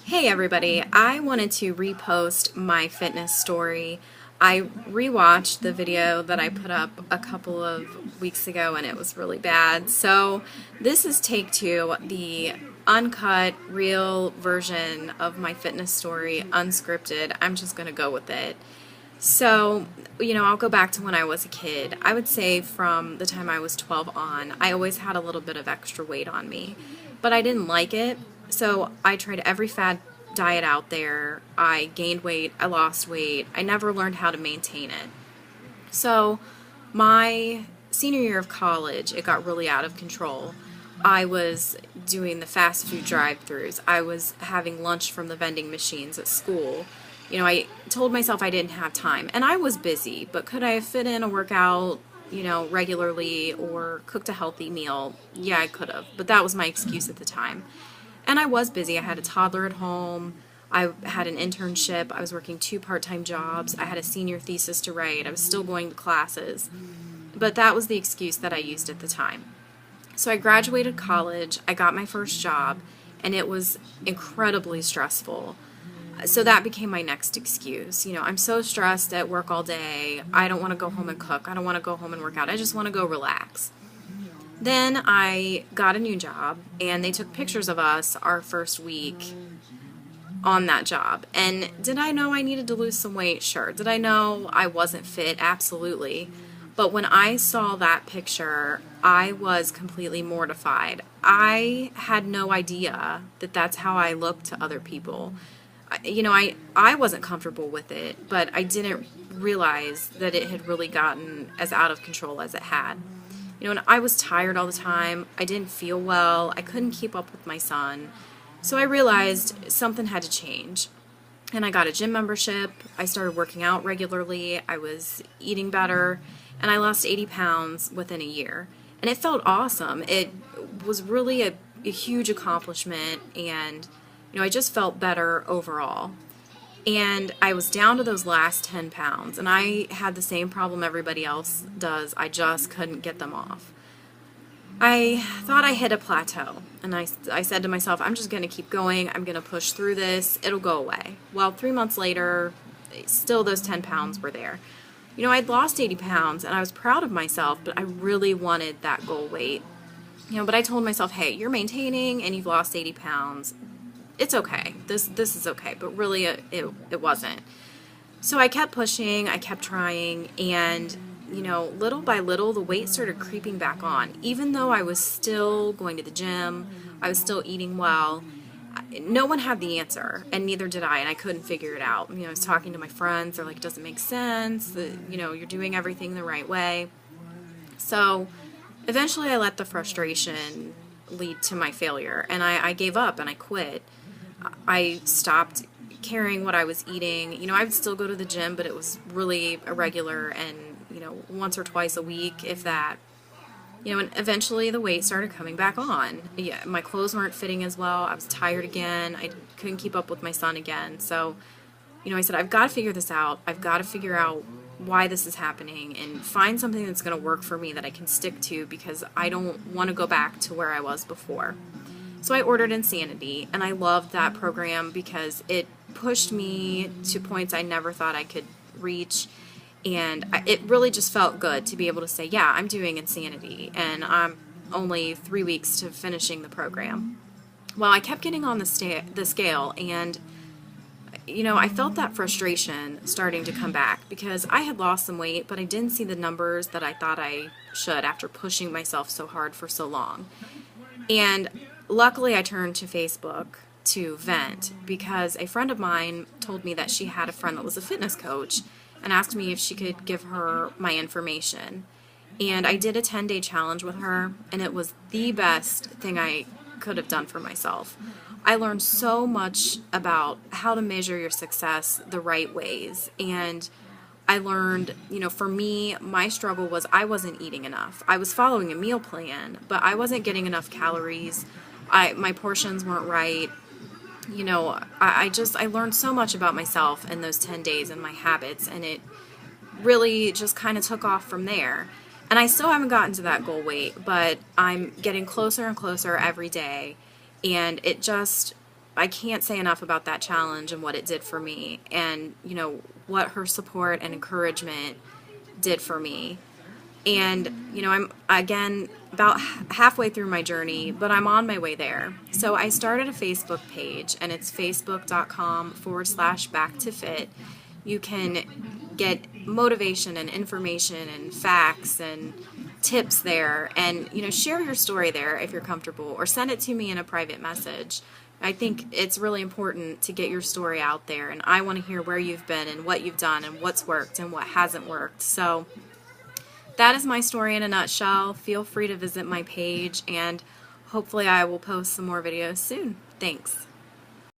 Hey everybody, I wanted to repost my fitness story. I rewatched the video that I put up a couple of weeks ago and it was really bad. So this is take two, the uncut, real version of my fitness story, unscripted. I'm just going to go with it. So, I'll go back to when I was a kid. I would say from the time I was 12 on, I always had a little bit of extra weight on me, but I didn't like it. So I tried every fad diet out there. I gained weight, I lost weight. I never learned how to maintain it. So my senior year of college, it got really out of control. I was doing the fast food drive-thrus. I was having lunch from the vending machines at school. I told myself I didn't have time, and I was busy, but could I have fit in a workout, regularly or cooked a healthy meal? Yeah, I could have, but that was my excuse at the time. And I was busy. I had a toddler at home. I had an internship. I was working 2 part-time jobs. I had a senior thesis to write. I was still going to classes. But that was the excuse that I used at the time. So I graduated college. I got my first job, and it was incredibly stressful. So that became my next excuse. I'm so stressed at work all day. I don't want to go home and cook. I don't want to go home and work out. I just want to go relax. Then I got a new job, and they took pictures of us our first week on that job. And did I know I needed to lose some weight? Sure. Did I know I wasn't fit? Absolutely. But when I saw that picture, I was completely mortified. I had no idea that that's how I looked to other people. I wasn't comfortable with it, but I didn't realize that it had really gotten as out of control as it had. And I was tired all the time. I didn't feel well. I couldn't keep up with my son. So I realized something had to change. And I got a gym membership. I started working out regularly. I was eating better. And I lost 80 pounds within a year. And it felt awesome. It was really a huge accomplishment. And I just felt better overall. And I was down to those last 10 pounds. And I had the same problem everybody else does. I just couldn't get them off. I thought I hit a plateau. And I said to myself, I'm just going to keep going. I'm going to push through this. It'll go away. Well, 3 months later, still those 10 pounds were there. I'd lost 80 pounds and I was proud of myself, but I really wanted that goal weight. But I told myself, hey, you're maintaining and you've lost 80 pounds. It's okay. This is okay. But really, it wasn't. So I kept pushing. I kept trying. And, little by little, the weight started creeping back on. Even though I was still going to the gym, I was still eating well, no one had the answer, and neither did I, and I couldn't figure it out. I was talking to my friends. They're like, it doesn't make sense. You're doing everything the right way. So eventually I let the frustration lead to my failure, and I gave up, and I quit. I stopped caring what I was eating. I would still go to the gym, but it was really irregular and, once or twice a week, if that. And eventually the weight started coming back on. Yeah, my clothes weren't fitting as well. I was tired again. I couldn't keep up with my son again. So, I said, I've got to figure this out. I've got to figure out why this is happening and find something that's going to work for me that I can stick to, because I don't want to go back to where I was before. So I ordered Insanity, and I loved that program because it pushed me to points I never thought I could reach, and it really just felt good to be able to say, yeah, I'm doing Insanity, and I'm only 3 weeks to finishing the program. Well, I kept getting on the scale, and I felt that frustration starting to come back because I had lost some weight, but I didn't see the numbers that I thought I should after pushing myself so hard for so long. And luckily, I turned to Facebook to vent because a friend of mine told me that she had a friend that was a fitness coach and asked me if she could give her my information. And I did a 10-day challenge with her, and it was the best thing I could have done for myself. I learned so much about how to measure your success the right ways, and I learned, for me, my struggle was I wasn't eating enough. I was following a meal plan, but I wasn't getting enough calories. My portions weren't right. I learned so much about myself in those 10 days and my habits, and it really just kind of took off from there. And I still haven't gotten to that goal weight, but I'm getting closer and closer every day, and it just, I can't say enough about that challenge and what it did for me, and you know what her support and encouragement did for me. And you know, I'm again about halfway through my journey, but I'm on my way there. So I started a Facebook page, and it's facebook.com/backtofit. You can get motivation and information and facts and tips there, and you know, share your story there if you're comfortable, or send it to me in a private message. I think it's really important to get your story out there, and I want to hear where you've been and what you've done and what's worked and what hasn't worked. So that is my story in a nutshell. Feel free to visit my page, and hopefully I will post some more videos soon. Thanks.